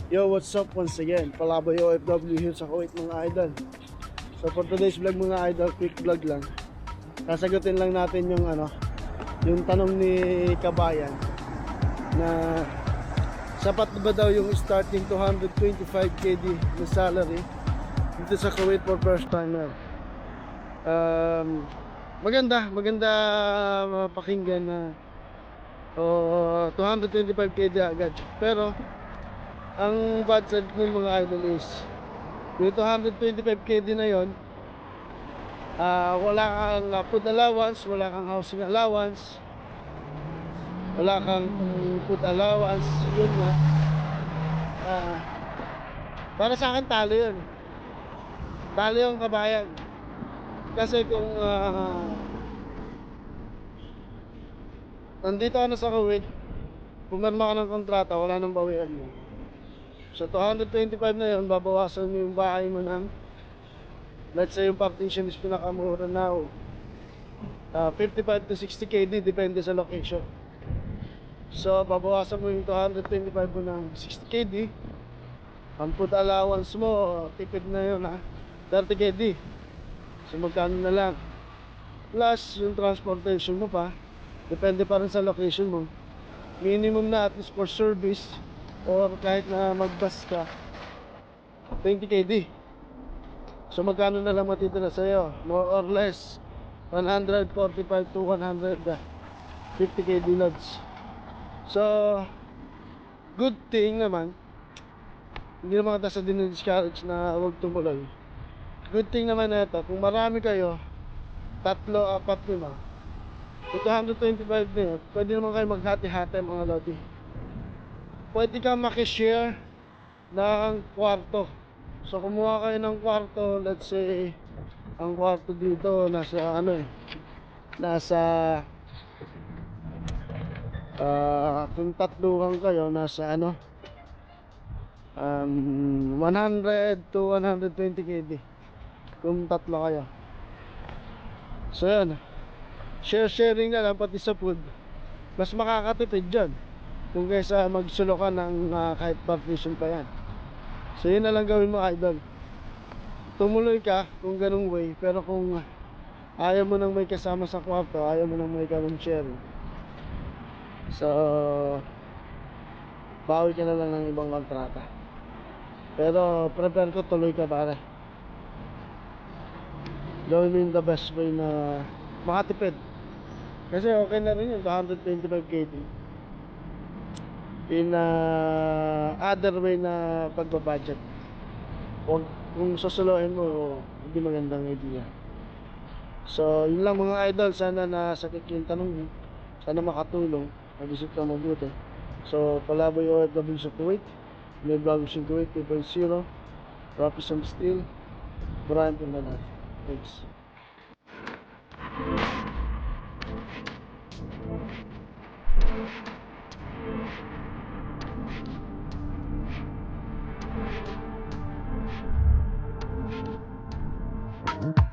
Yo, what's up once again? Palaboy OFW here sa Kuwait mga idol. So for today's vlog mga idol, quick vlog lang. Sasagutin lang natin yung yung tanong ni Kabayan na sapat ba daw yung starting 225 KD na salary dito sa Kuwait for first timer. Maganda mapakinggan na 225 KD agad. Pero ang budget ng mga idol is yung 225 KD na yon, wala kang food allowance, wala kang housing allowance, wala kang food allowance. Yun nga, para sa akin talo yun. Talo yung Kabayan. Kasi kung nandito ka na sa Kuwait, pumirma ka ng kontrata, wala nang bawian mo. So 225 na yun, babawasan mo yung bahay mo ng, let's say yung partition is pinakamura now, 55 to 60 KD, depende sa location. So babawasan mo yung 225 mo ng 60 KD. Ang food allowance mo, tipid na yun 30 KD. So magkano na lang. Plus yung transportation mo pa, depende pa rin sa location mo. Minimum na at least for service, or kahit na mag-bus ka, 20 KD. So magkano na lang matitira sa'yo? More or less 145 to 150 KD loads. So good thing naman, hindi naman kita sa dinidiscourage na huwag tumuloy. Good thing naman na ito, kung marami kayo, 3, 4, 5, 225 na yun, pwede naman kayo maghati-hati mga lodi. Pwede kang makishare ng kwarto. So kumuha kayo ng kwarto, let's say ang kwarto dito nasa nasa kung tatluhan kayo, nasa 100 to 120 KD kung tatlo kayo. So yan, sharing na lang pati sa food. Mas makakatipid dyan kung kaysa magsulo ka ng kahit partition pa yan. So yun na lang gawin mo idol. Tumuloy ka kung ganung way. Pero kung ayaw mo nang may kasama sa kwarto, ayaw mo nang may ganung sharing, so bawi ka na lang ng ibang kontrata. Pero prepare ko tuloy ka pare. Gawin mo yung the best way na makatipid. Kasi okay na rin yung 225 KD in other way na pagbabudget. Huwag, kung susuluhin mo, hindi magandang idea. So yun lang mga idol, sana nasakit yung tanong mo, sana makatulong, mag-isip ka mabuti. So Palaboy OFW sa Kuwait, may vlogs in Kuwait 2.0, Rapis and Steel, Brian Pindanas. Thanks.